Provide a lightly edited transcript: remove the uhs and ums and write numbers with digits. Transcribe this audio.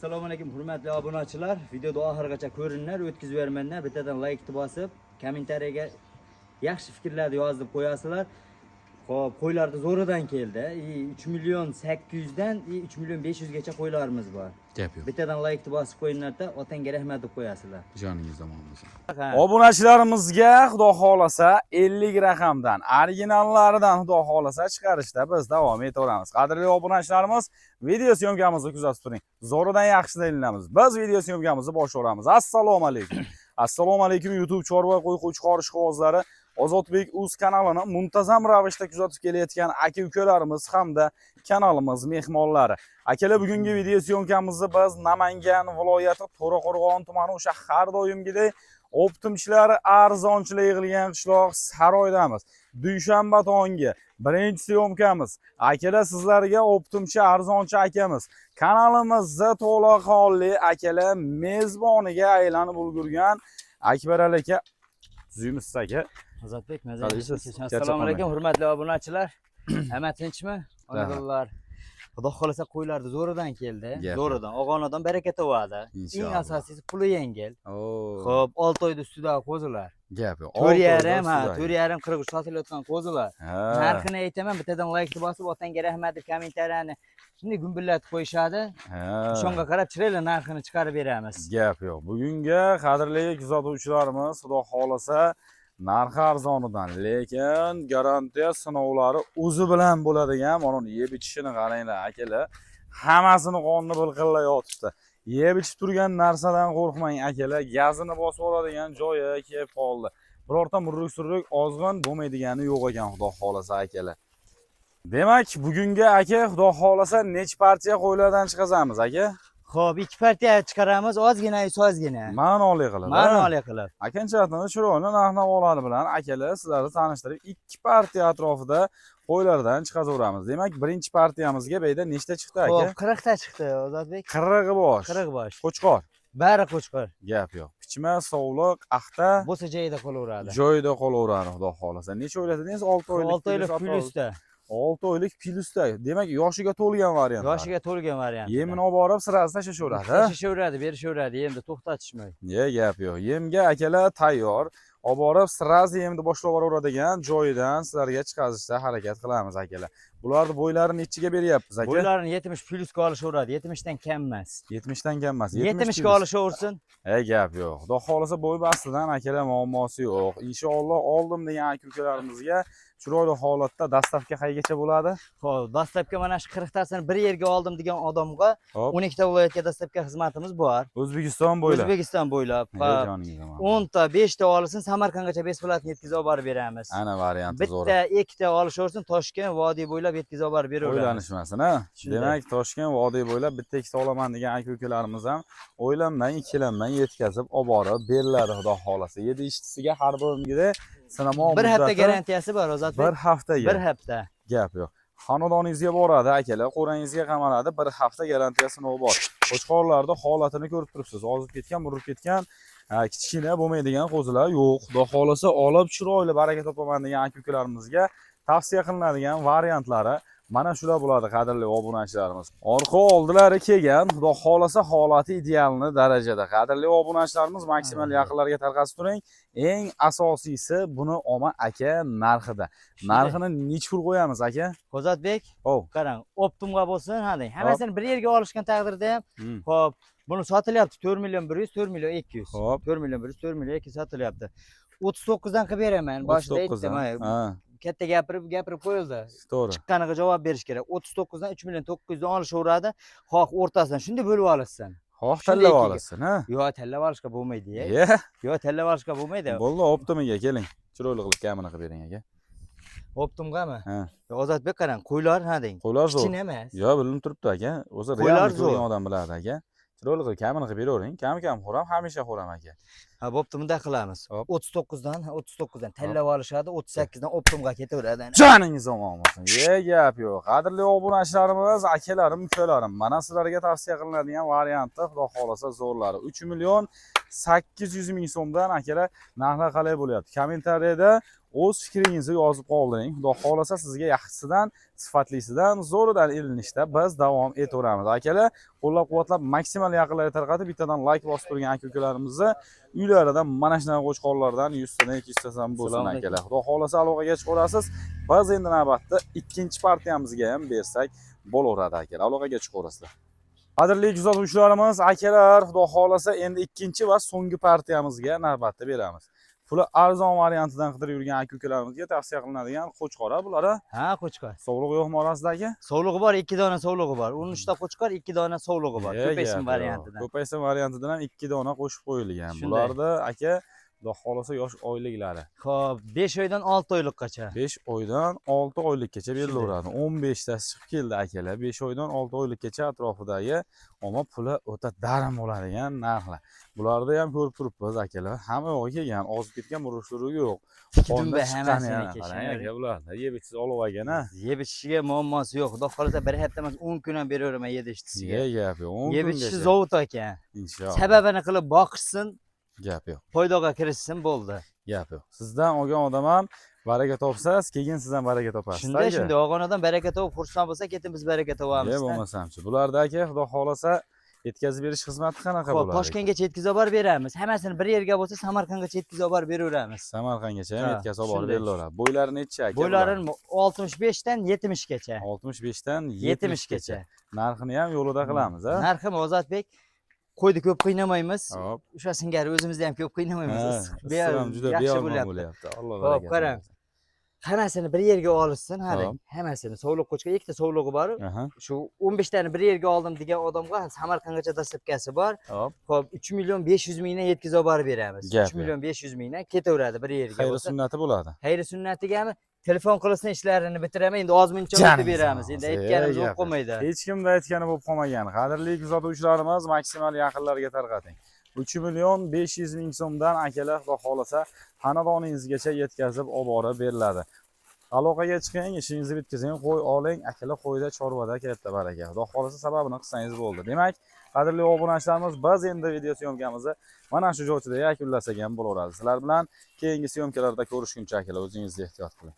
Assalomu alaykum hurmatli obunachilar. Videoda oxirigacha ko'ringlar, o'tkazib bermanlar. Bittadan like bosib, kommentariyaga yaxshi fikrlarni yozib qo'yasizlar. Xo'p, qo'ylarda zo'ridan keldi. 3 million 800 dan 3 million 500 gacha qo'ylarimiz bor. Gap yo'q. Bittadan like bosib qo'yinglar-da, otangga rahmat deb qo'yasizlar. Joningiz omon bo'lsin. Ha. Obunachilarimizga Xudo xolasa 50 raqamdan, originallaridan Xudo xolasa chiqarishda biz davom etaveramiz. Qadrli obunachilarimiz, video syomkamizni kuzatib turing. Zo'ridan yaxshi deyilamiz. Biz video syomkamizni boshlaymiz. Assalomu alaykum. Assalomu alaykum YouTube chorva qo'y chiqarish qog'ozlari Ozodbek Uz kanalini muntazam ravishda kuzatib kelayotgan aka-ukalarimiz hamda kanalimiz mehmonlari. Akalar, bugungi video syomkamizni biz Namangan viloyati To'raqo'rg'on tumani o'sha har doimgidek optimchilar arzonchilar yig'ilgan qishloq Saroydamiz. Dushanba tongi birinchi syomkamiz. Akalar, sizlarga optimchi arzonchi akamiz kanalimizda to'laqonli akalar mezboniga aylanib ulgurgan Akbar aka Zuymus aka. Ozodbek, assalomu alaykum hurmatli obunachilar. Hamma tinchmi? Onalar. Xudo xolasa qo'ylarda zo'ridan keldi. Zo'ridan, og'onadan baraka topadi. Eng asosiysi puli yengil. Xo'p, 6 oyda ustida qo'zilar. Gap yo'q. 4,5 4,5 sotilayotgan qo'zilar. Narxini aytaman, bittadan like bosib, otangga rahmat deb kommentariyani shunday gumbullatib qo'yishadi. Shunga qarab chiroyli narxini chiqarib beramiz. Gap yo'q. Bugungi qadrli kuzatuvchilarimiz Xudo xolasa narxi arzonidan, lekin garantiya sinovlari o'zi bilan bo'ladigan, mana yeb ichishini qaranglar akalar. Hammasini qonni bilqillab yotibdi. Yeb ichib turgan narsadan qo'rqmang akalar. Gazini bosib oladigan joyi kelib qoldi. Birorta murruk-surruk ozg'in bo'lmaydigani yo'q ekan Xudo xolasa akalar. Demak, bugungi aka Xudo xolasa nech partiya qo'ylardan chiqazamiz aka? Xo'p, 2 partiya chiqaramiz, ozgina, sozgina. Ma'noli qilib. Ma'noli qilib. Akanchalarning chiroyli narx-navolari bilan akalar sizlarni tanishtirib, 2 partiya atrofida qo'ylardan chiqazaveramiz. Demak, birinchi partiyamizga beyda nechta chiqdi aka? Xo'p, 40 ta chiqdi, Ozodbek. 40 bosh. 40 bosh. Qo'chqor. Bari qo'chqor. Gap yo'q. Pichma, sovliq, axta bo'lsa joyida qolaveradi. Joyida qolaveradi, Xudo xolasa. Necha o'yladingiz? 6 oylik. 6 oylik plyusda. 6 oylik plyusda. Demak, yoshiga to'lgan variant. Yoshiga to'lgan variant. Yemini olib borib, sirasi tashaveradi. Tashaveradi, berishaveradi, yemni to'xtatishmay. Gap yo'q. Yemga akalar tayyor. Olib borib, sirasi yemni boshlab yuboradigan joyidan sizlarga chiqazishda harakat qilamiz akalar. Bularni bo'ylari nechiga beryapmiz aka? Bo'ylarini 70 plyusga olishaveradi, 70 dan kam emas. 70 dan kam emas. 70 ga olishaversin. Gap yo'q. Xudo xolasa bo'y bastidan akalar muammosi yo'q. Inshaalloh oldim degan aka-ukalarimizga chiroyli holatda dastavka qaygacha bo'ladi? Xo'p, dastavka mana shu 40 tasini bir yerga oldim degan odamga 12 ta viloyatga dastavka xizmatimiz bor. O'zbekiston bo'ylab. O'zbekiston bo'ylab. 10 ta, 5 ta olsin, Samarqandgacha besplatni yetkazib olib borib beramiz. Ana varianti zo'r. Bitta, 2 ta olishaversin, Toshkent vodiy bo'ylab yetkazib olib borib beraveramiz. O'ylanishmasin, ha? Demak, Toshkent vodiy bo'ylab bitta 2 ta olaman degan aka-ukalarimiz ham o'ylanmay, ikkilanmay yetkazib olib borib beriladi Xudo xolasa. 7 ishtisiga har doimgidek sinamo bir hafta garantiyasi bor Ozodbek. Bir haftaga. Bir hafta. Gap yo'q. Xonadoningizga boradi akalar, qo'rangizga qamaladi, bir hafta garantiyasi bor. Qo'chqorlarda holatini ko'rib turibsiz. Ozib ketgan, murib ketgan, kichkina bo'lmaydigan qo'zilar yo'q. Xudo xolasa olib chiroyli baraka topaman degan aka-ukalarimizga tavsiya qilinadigan variantlari mana shular bo'ladi qadrli obunachilarimiz. Orqa oldilari kelgan, Xudo xolasa holati idealni darajada. Qadrli obunachilarimiz, maksimal yaqinlarga tarqatib turing. Eng asosiysi buni olma aka narxida. Narxini nech pul qo'yamiz aka? Ozodbek, qarang, optimga bo'lsin, ha deng. Hammasini bir yerga olishgan taqdirda ham, xo'p, buni sotilyapti 4 million 100, 4 million 200. 4 million 100, 4 million 200 sotilyapti. 39 dan qilib beraman. Boshida aytdim, katta gapirib qo'yildi. To'g'ri. Chiqqaniga javob berish kerak. 39 dan 3 million 900 dan olishaveradi. Xoh, o'rtasidan shunday bo'lib olasiz. Xoh, tanlab olasan, ha? Yo'q, tanlab olishga bo'lmaydi-ya. Yo'q, tanlab olishga bo'lmaydi. Bo'ldi, optimiga keling. Chiroyli qilib kamini qilib bering aka. Optimgami? Ha. Ozodbek, qarang, qo'ylar ha deng. Qo'ylar zo'r. Kichkina emas. Yo'q, bilinib turibdi aka. O'zi real ko'rgan odam biladi aka. Chiroyli qilib kamini qilib beravering. Kam xo'ram, hamisha xo'ram aka. Ha, bo'pti, bunday qilamiz. 39 dan tanlab olishadi, 38 dan optimga ketaveradi. Joningiz omon bo'lsin. Gap yo'q. Qadrli obunachilarimiz, akalarim, ukalarim, mana sizlarga tavsiya qilinadigan variantda Xudo xolasa zo'rlari 3 million 800 ming so'mdan akalar narxlar qalay bo'lyapti? Kommentariyada o'z fikringizni yozib qoldiring. Xudo xolasa sizga yaxshisidan, sifatlisidan, zo'ridan ilinishda biz davom etaveramiz. Akalar, qo'llab-quvvatlab maksimal yaqinlarga tarqatib, bittadan like bosib turgan aka-ukalarimizni uylaridan mana shunaqa qo'chqorlardan 100 tadan 200 tadan bo'lsin akalar. Xudo xolasa aloqaga chiqaverasiz. Biz endi navbatda ikkinchi partiyamizga ham bersak bo'laveradi akalar. Aloqaga chiqaverasizlar. Qadrli kuzatuvchilarimiz, akalar, xudo xolasa endi ikkinchi va so'nggi partiyamizga navbatda beramiz. Puli arzon variantidan qidirib yurgan aka-ukalarimizga tavsiya qilinadigan qo'chqor bular. Ha, qo'chqor. Sog'liq yo'qmi orasidagi? Sovlig'i bor, 2 dona sovlig'i bor. 13 ta qo'chqor, 2 dona sovlig'i bor. Ko'paysin variantidan. Ko'paysin variantidan ham 2 dona qo'shib qo'yilgan. Bularda aka xudo xolasa yosh oyliklari. Xo'p, 5 oydan 6 oylikgacha. 5 oydan 6 oylikgacha berilaveradi. 15 tasi chiqib keldi akalar. 5 oydan 6 oylikgacha atrofidagi, ammo puli o'ta darim bo'ladigan narxlar. Bularda ham ko'rib turibmiz akalar. Hamma yo'g'i kelgan, ozib ketgan burushlari yo'q. Dumba hammasini kelgan. Bularda yeb ichsiz olib olgan-a. Yeb ichishiga muammosi yo'q. Xudo xolasa bir hafta emas 10 kun ham beraveraman yeb ichishga. Gap yo'q. 10 Yeb ichishi zavod ekan. Inshaalloh. Sababini qilib boqishsin, Gap yo'q. foydaga kirishsin bo'ldi. Gap yo'q. Sizdan olgan odam ham baraka topsangiz, keyin siz ham baraka topasiz. Shunday og'onadan baraka topib xursand bo'lsa, ketin biz baraka topamiz. Bo'lmasamchi. Bulardagi xudo xolasa yetkazib berish xizmati qanaqa bo'ladi? Toshkentgacha yetkazib olib beramiz. Hammasini bir yerga bo'lsa, Samarqandgacha yetkazib olib beramiz. Samarqandgacha ham yetkazib olib berilaveradi. Bo'ylari necha aka? Bo'ylari 65 dan 70 gacha. 65 dan 70 gacha. Narxini ham yo'lida qilamiz, ha? Narxim Ozodbek, qo'yni ko'p qiynamaymiz. Hop. O'sha singari o'zimizni ham ko'p qiynamaymiz. Ham juda bearmon bo'lyapti. Alloh Xo'p, qarang. Hammasini bir yerga olishsin, hali. Hop. Hammasini sovliq qo'chqa, ikkita sovlig'i bor. Aha. Shu 15 tani bir yerga oldim degan odamga Samarqandgacha dastlabkasi bor. Hop. Xo'p, 3 million 500 mingdan yetkazib olib beramiz. 3 million 500 mingdan ketaveradi bir yerga Xayr bo'lsa. sunnati bo'ladi. Xayr sunnatigami? Telefon qilsin, ishlarini bitiraman. Endi ozmuncha o'tib beramiz. Endi aytganimiz bo'lib qolmaydi. Hech kimda aytgani bo'lib qolmagan. Qadrli kuzatuvchilarimiz, maksimal yaqinlarga tarqating. 3 million 500 ming so'mdan akalar xudo xolasa xonadoningizgacha yetkazib olib borib beriladi. Aloqaga chiqing, ishingizni bitkazing, qo'y oling, akalar qo'yda chorvada katta baraka. Xudo xolasa sababini qilsangiz bo'ldi. Demak, qadrli obunachilarimiz, biz endi video syomkamizni mana shu joyda yakunlasak ham bo'laveradi. Sizlar bilan keyingi syomkalarda ko'rishguncha akalar o'zingizni ehtiyot qiling.